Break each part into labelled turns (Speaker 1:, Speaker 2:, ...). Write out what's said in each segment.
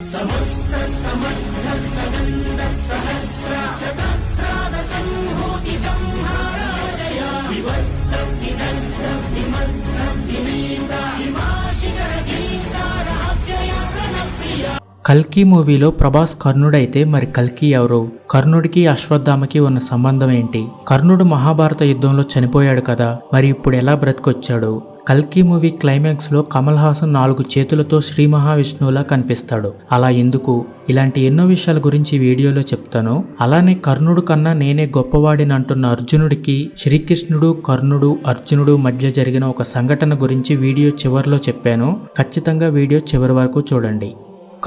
Speaker 1: समस्त समर्थ सनंद सहस्र शतप्राद संहूति संहाराजय विवर्त विदग्ध विमग्ध विनीत हिमाशिखर गीतार अव्यय प्रणप्रिय.
Speaker 2: కల్కి మూవీలో ప్రభాస్ కర్ణుడైతే మరి కల్కి ఎవరు? కర్ణుడికి అశ్వత్థామకి ఉన్న సంబంధం ఏంటి? కర్ణుడు మహాభారత యుద్ధంలో చనిపోయాడు కదా, మరి ఇప్పుడు ఎలా బ్రతికొచ్చాడు? కల్కి మూవీ క్లైమాక్స్ లో కమల్ హాసన్ 4 చేతులతో శ్రీ మహావిష్ణువులా కనిపిస్తాడు. అలా ఎందుకు? ఇలాంటి ఎన్నో విషయాల గురించి వీడియోలో చెప్తాను. అలానే కర్ణుడు కన్నా నేనే గొప్పవాడిని అంటున్న అర్జునుడికి శ్రీకృష్ణుడు, కర్ణుడు, అర్జునుడు మధ్య జరిగిన ఒక సంఘటన గురించి వీడియో చివరిలో చెప్పాను. ఖచ్చితంగా వీడియో చివరి వరకు చూడండి.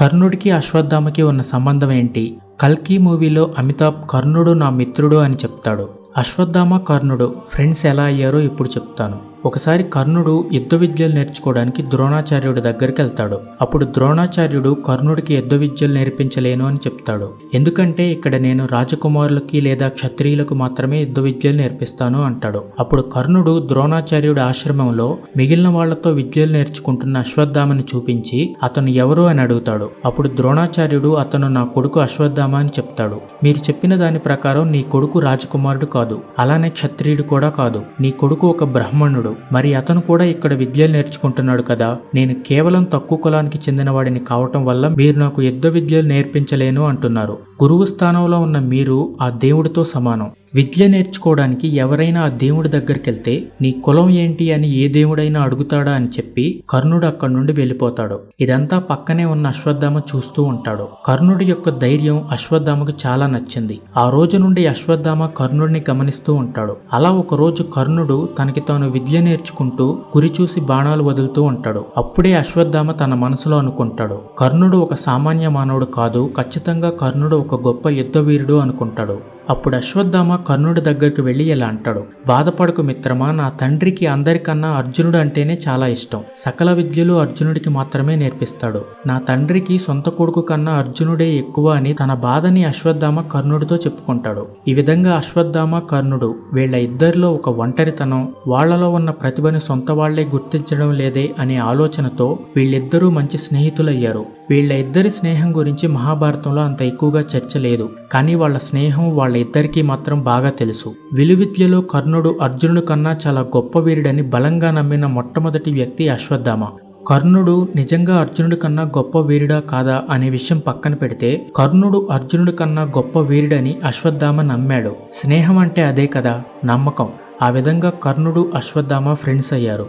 Speaker 2: కర్ణుడికి అశ్వత్థామకి ఉన్న సంబంధం ఏంటి? కల్కి మూవీలో అమితాబ్ కర్ణుడు నా మిత్రుడు అని చెప్తాడు. అశ్వత్థామ కర్ణుడు ఫ్రెండ్స్ ఎలా అయ్యారో ఇప్పుడు చెప్తాను. ఒకసారి కర్ణుడు యుద్ధ విద్యలు నేర్చుకోవడానికి ద్రోణాచార్యుడి దగ్గరికి వెళ్తాడు. అప్పుడు ద్రోణాచార్యుడు కర్ణుడికి యుద్ధ విద్యలు నేర్పించలేను అని చెప్తాడు. ఎందుకంటే ఇక్కడ నేను రాజకుమారులకి లేదా క్షత్రియులకు మాత్రమే యుద్ధ విద్యలు నేర్పిస్తాను అంటాడు. అప్పుడు కర్ణుడు ద్రోణాచార్యుడి ఆశ్రమంలో మిగిలిన వాళ్లతో విద్యలు నేర్చుకుంటున్న అశ్వత్థామని చూపించి అతను ఎవరు అని అడుగుతాడు. అప్పుడు ద్రోణాచార్యుడు అతను నా కొడుకు అశ్వత్థామ అని చెప్తాడు. మీరు చెప్పిన దాని ప్రకారం నీ కొడుకు రాజకుమారుడు కాదు, అలానే క్షత్రియుడు కూడా కాదు. నీ కొడుకు ఒక బ్రాహ్మణుడు. మరి అతను కూడా ఇక్కడ విద్యలు నేర్చుకుంటున్నాడు కదా. నేను కేవలం తక్కువ కులానికి చెందిన వాడిని కావటం వల్ల మీరు నాకు యుద్ధ విద్యలు నేర్పించలేను అంటున్నారు. గురువు స్థానంలో ఉన్న మీరు ఆ దేవుడితో సమానం. విద్య నేర్చుకోవడానికి ఎవరైనా ఆ దేవుడి దగ్గరికి వెళ్తే నీ కులం ఏంటి అని ఏ దేవుడైనా అడుగుతాడా అని చెప్పి కర్ణుడు అక్కడి నుండి వెళ్ళిపోతాడు. ఇదంతా పక్కనే ఉన్న అశ్వత్థామ చూస్తూ ఉంటాడు. కర్ణుడి యొక్క ధైర్యం అశ్వత్థామకు చాలా నచ్చింది. ఆ రోజు నుండి అశ్వత్థామ కర్ణుడిని గమనిస్తూ ఉంటాడు. అలా ఒక రోజు కర్ణుడు తనకి తాను విద్య నేర్చుకుంటూ గురి చూసి బాణాలు వదులుతూ ఉంటాడు. అప్పుడే అశ్వత్థామ తన మనసులో అనుకుంటాడు, కర్ణుడు ఒక సామాన్య మానవుడు కాదు, ఖచ్చితంగా కర్ణుడు ఒక గొప్ప యుద్ధ వీరుడు అనుకుంటాడు. అప్పుడు అశ్వత్థామ కర్ణుడి దగ్గరికి వెళ్ళి ఇలా అంటాడు, బాధపడకు మిత్రమా, నా తండ్రికి అందరికన్నా అర్జునుడు అంటేనే చాలా ఇష్టం. సకల విద్యలు అర్జునుడికి మాత్రమే నేర్పిస్తాడు. నా తండ్రికి సొంత కొడుకు కన్నా అర్జునుడే ఎక్కువ అని తన బాధని అశ్వత్థామ కర్ణుడితో చెప్పుకుంటాడు. ఈ విధంగా అశ్వత్థామ కర్ణుడు వీళ్ళ ఇద్దరిలో ఒక ఒంటరితనం, వాళ్లలో ఉన్న ప్రతిభని సొంత వాళ్లే గుర్తించడం లేదే అనే ఆలోచనతో వీళ్ళిద్దరూ మంచి స్నేహితులయ్యారు. వీళ్ళ ఇద్దరి స్నేహం గురించి మహాభారతంలో అంత ఎక్కువగా చర్చ లేదు, కానీ వాళ్ళ స్నేహం వాళ్ళ ఇద్దరికీ మాత్రం బాగా తెలుసు. విలువిద్యలో కర్ణుడు అర్జునుడు కన్నా చాలా గొప్ప వీరుడని బలంగా నమ్మిన మొట్టమొదటి వ్యక్తి అశ్వత్థామ. కర్ణుడు నిజంగా అర్జునుడి కన్నా గొప్ప వీరుడా కాదా అనే విషయం పక్కన పెడితే కర్ణుడు అర్జునుడి కన్నా గొప్ప వీరుడని అశ్వత్థామ నమ్మాడు. స్నేహం అంటే అదే కదా, నమ్మకం. ఆ విధంగా కర్ణుడు అశ్వత్థామ ఫ్రెండ్స్ అయ్యారు.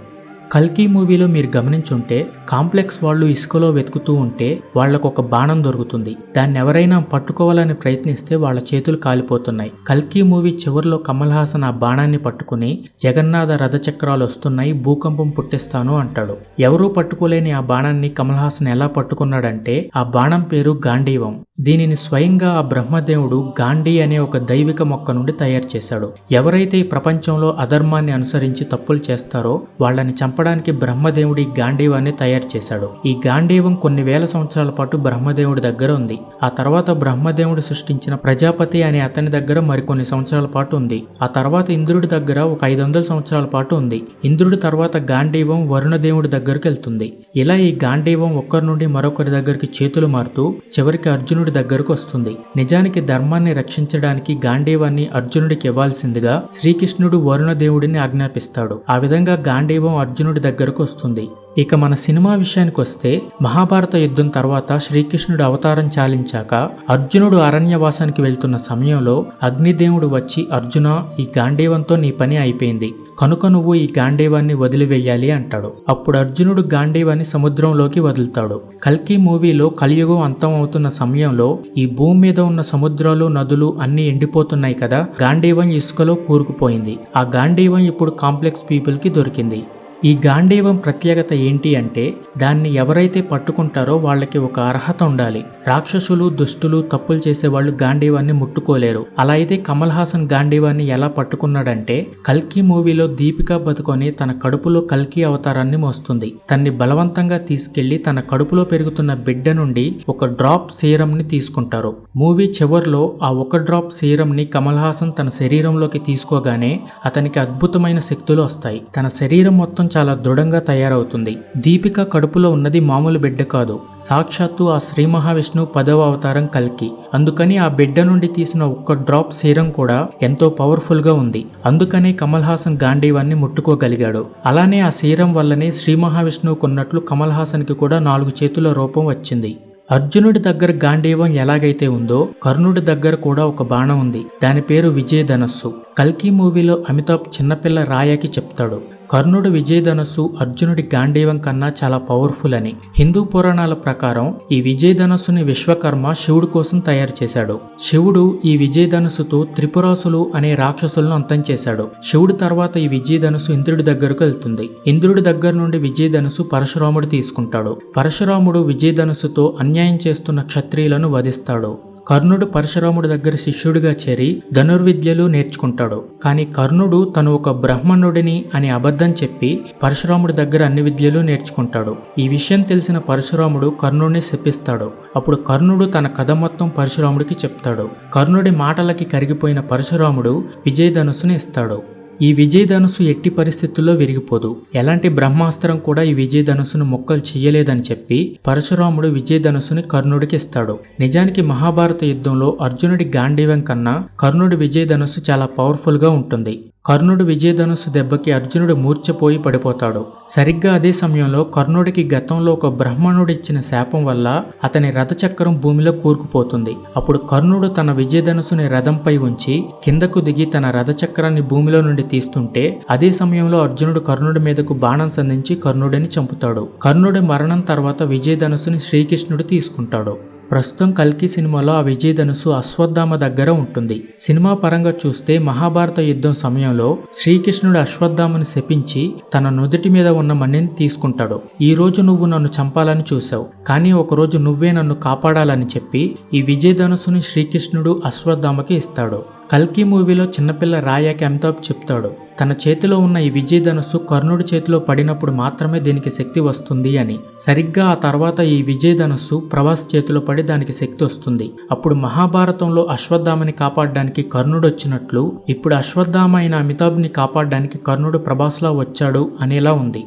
Speaker 2: కల్కి మూవీలో మీరు గమనించుంటే కాంప్లెక్స్ వాళ్ళు ఇసుకలో వెతుకుతూ ఉంటే వాళ్లకు ఒక బాణం దొరుకుతుంది. దాన్ని ఎవరైనా పట్టుకోవాలని ప్రయత్నిస్తే వాళ్ళ చేతులు కాలిపోతున్నాయి. కల్కి మూవీ చివరిలో కమల్ హాసన్ ఆ బాణాన్ని పట్టుకుని జగన్నాథ రథచక్రాలు వస్తున్నాయి, భూకంపం పుట్టిస్తాను అంటాడు. ఎవరూ పట్టుకోలేని ఆ బాణాన్ని కమల్ హాసన్ ఎలా పట్టుకున్నాడంటే ఆ బాణం పేరు గాంధీవం. దీనిని స్వయంగా ఆ బ్రహ్మదేవుడు గాంధీ అనే ఒక దైవిక మొక్క నుండి తయారు చేశాడు. ఎవరైతే ఈ ప్రపంచంలో అధర్మాన్ని అనుసరించి తప్పులు చేస్తారో వాళ్ళని చంపడానికి బ్రహ్మదేవుడి గాంధీవాన్ని తయారు చేశాడు. ఈ గాంధీవం కొన్ని వేల సంవత్సరాల పాటు బ్రహ్మదేవుడి దగ్గర ఉంది. ఆ తర్వాత బ్రహ్మదేవుడు సృష్టించిన ప్రజాపతి అనే అతని దగ్గర మరికొన్ని సంవత్సరాల పాటు ఉంది. ఆ తర్వాత ఇంద్రుడి దగ్గర ఒక 500 సంవత్సరాల పాటు ఉంది. ఇంద్రుడి తర్వాత గాంధీవం వరుణదేవుడి దగ్గరకు వెళ్తుంది. ఇలా ఈ గాంధీవం ఒక్కరి నుండి మరొకరి దగ్గరికి చేతులు మారుతూ చివరికి అర్జునుడి దగ్గరకు వస్తుంది. నిజానికి ధర్మాన్ని రక్షించడానికి గాంధీవాన్ని అర్జునుడికి ఇవ్వాల్సిందిగా శ్రీకృష్ణుడు వరుణదేవుడిని ఆజ్ఞాపిస్తాడు. ఆ విధంగా గాంధీవం అర్జునుడి దగ్గరకు వస్తుంది. ఇక మన సినిమా విషయానికి వస్తే మహాభారత యుద్ధం తర్వాత శ్రీకృష్ణుడు అవతారం చాలించాక అర్జునుడు అరణ్యవాసానికి వెళ్తున్న సమయంలో అగ్నిదేవుడు వచ్చి అర్జున, ఈ గాంధీవంతో నీ పని అయిపోయింది కనుక నువ్వు ఈ గాంధీవాన్ని వదిలివేయాలి అంటాడు. అప్పుడు అర్జునుడు గాంధీవాన్ని సముద్రంలోకి వదులుతాడు. కల్కి మూవీలో కలియుగం అంతం అవుతున్న సమయంలో ఈ భూమి మీద ఉన్న సముద్రాలు, నదులు అన్ని ఎండిపోతున్నాయి కదా. గాంధీవం ఇసుకలో కూరుకుపోయింది. ఆ గాంధీవం ఇప్పుడు కాంప్లెక్స్ పీపుల్ కి దొరికింది. ఈ గాంధీవం ప్రత్యేకత ఏంటి అంటే దాన్ని ఎవరైతే పట్టుకుంటారో వాళ్ళకి ఒక అర్హత ఉండాలి. రాక్షసులు, దుష్టులు, తప్పులు చేసేవాళ్ళు గాంధీవాన్ని ముట్టుకోలేరు. అలా అయితే కమల్ హాసన్ గాంధీవాన్ని ఎలా పట్టుకున్నాడంటే కల్కి మూవీలో దీపికా పదుకొని తన కడుపులో కల్కి అవతారాన్ని మోస్తుంది. తన్ని బలవంతంగా తీసుకెళ్లి తన కడుపులో పెరుగుతున్న బిడ్డ నుండి ఒక డ్రాప్ సీరం ని తీసుకుంటారు. మూవీ చివర్లో ఆ ఒక డ్రాప్ సీరం ని కమల్ హాసన్ తన శరీరంలోకి తీసుకోగానే అతనికి అద్భుతమైన శక్తులు వస్తాయి. తన శరీరం మొత్తం చాలా దృఢంగా తయారవుతుంది. దీపిక కడుపులో ఉన్నది మామూలు బిడ్డ కాదు, సాక్షాత్తు ఆ శ్రీ మహావిష్ణువు 10వ అవతారం కల్కి. అందుకని ఆ బిడ్డ నుండి తీసిన ఒక్క డ్రాప్ సీరం కూడా ఎంతో పవర్ఫుల్ గా ఉంది. అందుకనే కమల్ హాసన్ గాంధీవాన్ని ముట్టుకోగలిగాడు. అలానే ఆ సీరం వల్లనే శ్రీ మహావిష్ణువుకు ఉన్నట్లు కమల్ హాసన్ కి కూడా 4 చేతుల రూపం వచ్చింది. అర్జునుడి దగ్గర గాంధీవం ఎలాగైతే ఉందో కర్ణుడి దగ్గర కూడా ఒక బాణం ఉంది. దాని పేరు విజయధనస్సు. కల్కి మూవీలో అమితాబ్ చిన్నపిల్ల రాయాకి చెప్తాడు, కర్ణుడు విజయధనస్సు అర్జునుడి గాంధీవం కన్నా చాలా పవర్ఫుల్ అని. హిందూ పురాణాల ప్రకారం ఈ విజయధనస్సుని విశ్వకర్మ శివుడు కోసం తయారు చేశాడు. శివుడు ఈ విజయధనస్సుతో త్రిపురాసులు అనే రాక్షసులను అంతం చేశాడు. శివుడు తర్వాత ఈ విజయధనస్సు ఇంద్రుడి దగ్గరకు వెళ్తుంది. ఇంద్రుడి దగ్గర నుండి విజయధనస్సు పరశురాముడు తీసుకుంటాడు. పరశురాముడు విజయధనస్సుతో అన్యాయం చేస్తున్న క్షత్రియులను వధిస్తాడు. కర్ణుడు పరశురాముడి దగ్గర శిష్యుడిగా చేరి ధనుర్విద్యలు నేర్చుకుంటాడు. కానీ కర్ణుడు తను ఒక బ్రాహ్మణుడిని అని అబద్ధం చెప్పి పరశురాముడి దగ్గర అన్ని విద్యలు నేర్చుకుంటాడు. ఈ విషయం తెలిసిన పరశురాముడు కర్ణుడిని శపిస్తాడు. అప్పుడు కర్ణుడు తన కథ మొత్తం పరశురాముడికి చెప్తాడు. కర్ణుడి మాటలకి కరిగిపోయిన పరశురాముడు విజయధనుస్సుని ఇస్తాడు. ఈ విజయధనుస్సు ఎట్టి పరిస్థితుల్లో విరిగిపోదు. ఎలాంటి బ్రహ్మాస్త్రం కూడా ఈ విజయధనుస్సును ముక్కలు చెయ్యలేదని చెప్పి పరశురాముడు విజయధనుస్సుని కర్ణుడికి ఇస్తాడు. నిజానికి మహాభారత యుద్ధంలో అర్జునుడి గాంధీవం కన్నా కర్ణుడి విజయధనుస్సు చాలా పవర్ఫుల్ గా ఉంటుంది. కర్ణుడు విజయధనుస్సు దెబ్బకి అర్జునుడు మూర్ఛపోయి పడిపోతాడు. సరిగ్గా అదే సమయంలో కర్ణుడికి గతంలో ఒక బ్రాహ్మణుడు ఇచ్చిన శాపం వల్ల అతని రథచక్రం భూమిలో కూరుకుపోతుంది. అప్పుడు కర్ణుడు తన విజయధనుస్సుని రథంపై ఉంచి కిందకు దిగి తన రథచక్రాన్ని భూమిలో నుండి తీస్తుంటే అదే సమయంలో అర్జునుడు కర్ణుడి మీదకు బాణం సంధించి కర్ణుడిని చంపుతాడు. కర్ణుడి మరణం తర్వాత విజయధనుస్సుని శ్రీకృష్ణుడు తీసుకుంటాడు. ప్రస్తుతం కల్కి సినిమాలో ఆ విజయధనుస్సు అశ్వత్థామ దగ్గర ఉంటుంది. సినిమా పరంగా చూస్తే మహాభారత యుద్ధం సమయంలో శ్రీకృష్ణుడు అశ్వత్థామని శపించి తన నుదుటి మీద ఉన్న మణిని తీసుకుంటాడు. ఈ రోజు నువ్వు నన్ను చంపాలని చూసావు, కానీ ఒకరోజు నువ్వే నన్ను కాపాడాలని చెప్పి ఈ విజయధనుస్సుని శ్రీకృష్ణుడు అశ్వత్థామకి ఇస్తాడు. కల్కి మూవీలో చిన్నపిల్ల రాయాకి అమితాబ్ చెప్తాడు, తన చేతిలో ఉన్న ఈ విజయధనుస్సు కర్ణుడి చేతిలో పడినప్పుడు మాత్రమే దీనికి శక్తి వస్తుంది అని. సరిగ్గా ఆ తర్వాత ఈ విజయధనుస్సు ప్రభాస్ చేతిలో పడి దానికి శక్తి వస్తుంది. అప్పుడు మహాభారతంలో అశ్వత్థామని కాపాడడానికి కర్ణుడు వచ్చినట్లు ఇప్పుడు అశ్వత్థామ అయిన అమితాబ్ని కాపాడడానికి కర్ణుడు ప్రభాస్లా వచ్చాడు అనేలా ఉంది.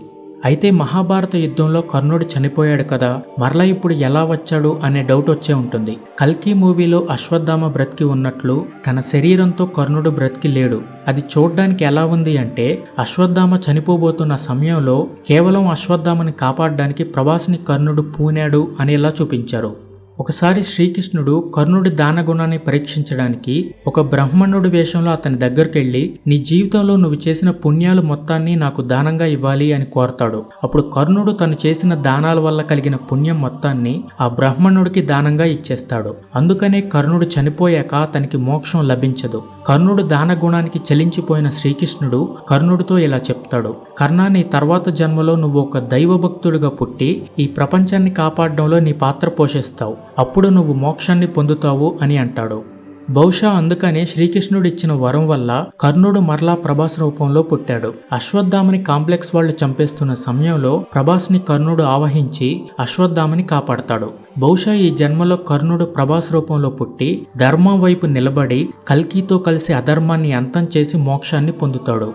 Speaker 2: అయితే మహాభారత యుద్ధంలో కర్ణుడు చనిపోయాడు కదా, మరలా ఇప్పుడు ఎలా వచ్చాడు అనే డౌట్ వచ్చే ఉంటుంది. కల్కి మూవీలో అశ్వత్థామ బ్రతికి ఉన్నట్లు తన శరీరంతో కర్ణుడు బ్రతికి లేడు. అది చూడ్డానికి ఎలా ఉంది అంటే అశ్వత్థామ చనిపోబోతున్న సమయంలో కేవలం అశ్వత్థామని కాపాడడానికి ప్రభాస్ని కర్ణుడు పూనాడు అనేలా చూపించారు. ఒకసారి శ్రీకృష్ణుడు కర్ణుడి దానగుణాన్ని పరీక్షించడానికి ఒక బ్రాహ్మణుడి వేషంలో అతని దగ్గరికి వెళ్లి నీ జీవితంలో నువ్వు చేసిన పుణ్యాలు మొత్తాన్ని నాకు దానంగా ఇవ్వాలి అని కోరతాడు. అప్పుడు కర్ణుడు తను చేసిన దానాల వల్ల కలిగిన పుణ్యం మొత్తాన్ని ఆ బ్రాహ్మణుడికి దానంగా ఇచ్చేస్తాడు. అందుకనే కర్ణుడు చనిపోయాక అతనికి మోక్షం లభించదు. కర్ణుడు దానగుణానికి చలించిపోయిన శ్రీకృష్ణుడు కర్ణుడితో ఇలా చెప్తాడు, కర్ణ, నీ తర్వాత జన్మలో నువ్వు ఒక దైవభక్తుడిగా పుట్టి ఈ ప్రపంచాన్ని కాపాడడంలో నీ పాత్ర పోషిస్తావు. అప్పుడు నువ్వు మోక్షాన్ని పొందుతావు అని అంటాడు. బహుశా అందుకనే శ్రీకృష్ణుడు ఇచ్చిన వరం వల్ల కర్ణుడు మరలా ప్రభాస్ రూపంలో పుట్టాడు. అశ్వత్థామని కాంప్లెక్స్ వాళ్ళు చంపేస్తున్న సమయంలో ప్రభాస్ని కర్ణుడు ఆవహించి అశ్వత్థామని కాపాడతాడు. బహుశా ఈ జన్మలో కర్ణుడు ప్రభాస్ రూపంలో పుట్టి ధర్మం వైపు నిలబడి కల్కితో కలిసి అధర్మాన్ని అంతం చేసి మోక్షాన్ని పొందుతాడు.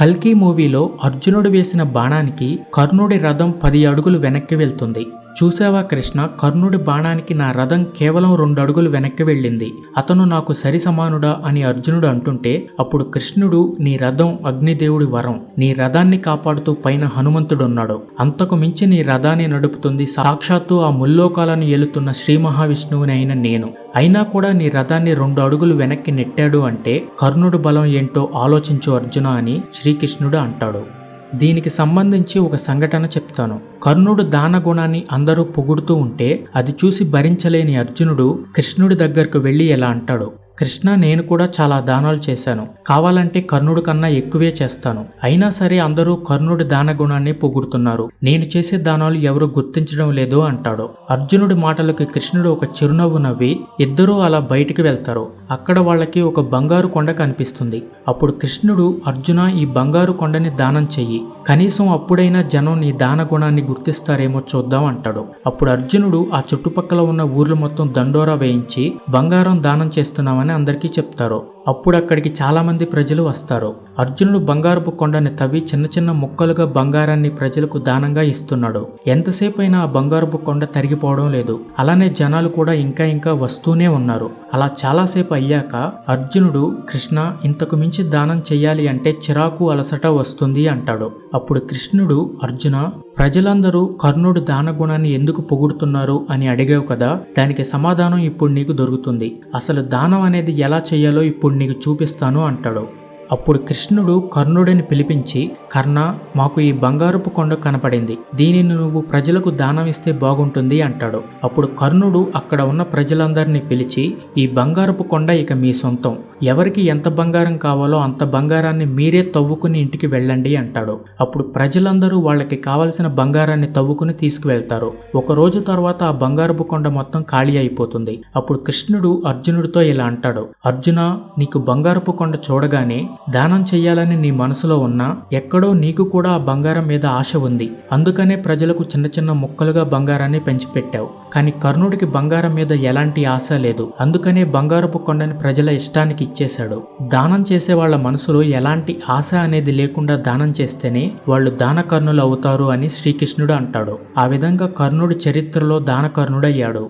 Speaker 2: కల్కి మూవీలో అర్జునుడు వేసిన బాణానికి కర్ణుడి రథం 10 అడుగులు వెనక్కి వెళ్తుంది. చూసావా కృష్ణ, కర్ణుడి బాణానికి నా రథం కేవలం 2 అడుగులు వెనక్కి వెళ్ళింది. అతను నాకు సరి సమానుడా అని అర్జునుడు అంటుంటే అప్పుడు కృష్ణుడు, నీ రథం అగ్నిదేవుడి వరం, నీ రథాన్ని కాపాడుతూ పైన హనుమంతుడున్నాడు. అంతకు మించి నీ రథాన్ని నడుపుతుంది సాక్షాత్తు ఆ ముల్లోకాలను ఏలుతున్న శ్రీ మహావిష్ణువుని అయిన నేను. అయినా కూడా నీ రథాన్ని 2 అడుగులు వెనక్కి నెట్టాడు అంటే కర్ణుడి బలం ఏంటో ఆలోచించు అర్జున అని శ్రీకృష్ణుడు అంటాడు. దీనికి సంబంధించి ఒక సంఘటన చెప్తాను. కర్ణుడు దాన గుణాన్ని అందరూ పొగుడుతూ ఉంటే అది చూసి భరించలేని అర్జునుడు కృష్ణుడి దగ్గరకు వెళ్ళి ఎలా అంటాడు, కృష్ణ, నేను కూడా చాలా దానాలు చేశాను, కావాలంటే కర్ణుడి కన్నా ఎక్కువే చేస్తాను. అయినా సరే అందరూ కర్ణుడి దాన గుణాన్ని పొగుడుతున్నారు, నేను చేసే దానాలు ఎవరు గుర్తించడం లేదు అంటాడు. అర్జునుడి మాటలకు కృష్ణుడు ఒక చిరునవ్వు నవ్వి ఇద్దరూ అలా బయటికి వెళ్తారు. అక్కడ వాళ్ళకి ఒక బంగారు కొండ కనిపిస్తుంది. అప్పుడు కృష్ణుడు, అర్జున, ఈ బంగారు కొండని దానం చెయ్యి, కనీసం అప్పుడైనా జనం నీ దాన గుణాన్ని గుర్తిస్తారేమో చూద్దాం అంటాడు. అప్పుడు అర్జునుడు ఆ చుట్టుపక్కల ఉన్న ఊర్లు మొత్తం దండోరా వేయించి బంగారం దానం చేస్తున్నామని అందరికీ చెప్తారు. అప్పుడు అక్కడికి చాలా మంది ప్రజలు వస్తారు. అర్జునుడు బంగారపు కొండని తవ్వి చిన్న చిన్న ముక్కలుగా బంగారాన్ని ప్రజలకు దానంగా ఇస్తున్నాడు. ఎంతసేపు అయినా ఆ బంగారపు కొండ తరిగిపోవడం లేదు. అలానే జనాలు కూడా ఇంకా వస్తూనే ఉన్నారు. అలా చాలాసేపు అయ్యాక అర్జునుడు, కృష్ణ, ఇంతకు మించి దానం చెయ్యాలి అంటే చిరాకు అలసట వస్తుంది అంటాడు. అప్పుడు కృష్ణుడు, అర్జున, ప్రజలందరూ కర్ణుడు దాన గుణాన్ని ఎందుకు పొగుడుతున్నారు అని అడిగావు కదా, దానికి సమాధానం ఇప్పుడు నీకు దొరుకుతుంది. అసలు దానం అనేది ఎలా చేయాలో ఇప్పుడు నీకు చూపిస్తాను అంటాడు. అప్పుడు కృష్ణుడు కర్ణుడిని పిలిపించి, కర్ణ, మాకు ఈ బంగారపు కొండ కనపడింది, దీనిని నువ్వు ప్రజలకు దానం ఇస్తే బాగుంటుంది అంటాడు. అప్పుడు కర్ణుడు అక్కడ ఉన్న ప్రజలందరినీ పిలిచి, ఈ బంగారపు కొండ ఇక మీ సొంతం, ఎవరికి ఎంత బంగారం కావాలో అంత బంగారాన్ని మీరే తవ్వుకుని ఇంటికి వెళ్ళండి అంటాడు. అప్పుడు ప్రజలందరూ వాళ్ళకి కావలసిన బంగారాన్ని తవ్వుకుని తీసుకువెళ్తారు. ఒక రోజు తర్వాత ఆ బంగారపు కొండ మొత్తం ఖాళీ అయిపోతుంది. అప్పుడు కృష్ణుడు అర్జునుడితో ఇలా అంటాడు, అర్జున, నీకు బంగారపు కొండ చూడగానే దానం చెయ్యాలని నీ మనసులో ఉన్నా ఎక్కడో నీకు కూడా ఆ బంగారం మీద ఆశ ఉంది. అందుకనే ప్రజలకు చిన్న చిన్న ముక్కలుగా బంగారాన్ని పెంచిపెట్టావు. కానీ కర్ణుడికి బంగారం మీద ఎలాంటి ఆశ లేదు. అందుకనే బంగారపు కొండని ప్రజల ఇష్టానికి ఇచ్చేశాడు. దానం చేసే వాళ్ళ మనసులో ఎలాంటి ఆశ అనేది లేకుండా దానం చేస్తేనే వాళ్ళు దానకర్ణులు అవుతారు అని శ్రీకృష్ణుడు అంటాడు. ఆ విధంగా కర్ణుడి చరిత్రలో దానకర్ణుడయ్యాడు.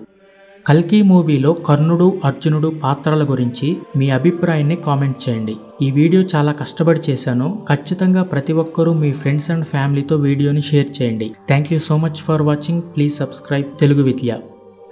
Speaker 2: కల్కి మూవీలో కర్ణుడు, అర్జునుడు పాత్రల గురించి మీ అభిప్రాయాన్ని కామెంట్ చేయండి. ఈ వీడియో చాలా కష్టపడి చేశాను. ఖచ్చితంగా ప్రతి ఒక్కరూ మీ ఫ్రెండ్స్ అండ్ ఫ్యామిలీతో వీడియోని షేర్ చేయండి. Thank you so much for watching. Please subscribe Telugu Vidya.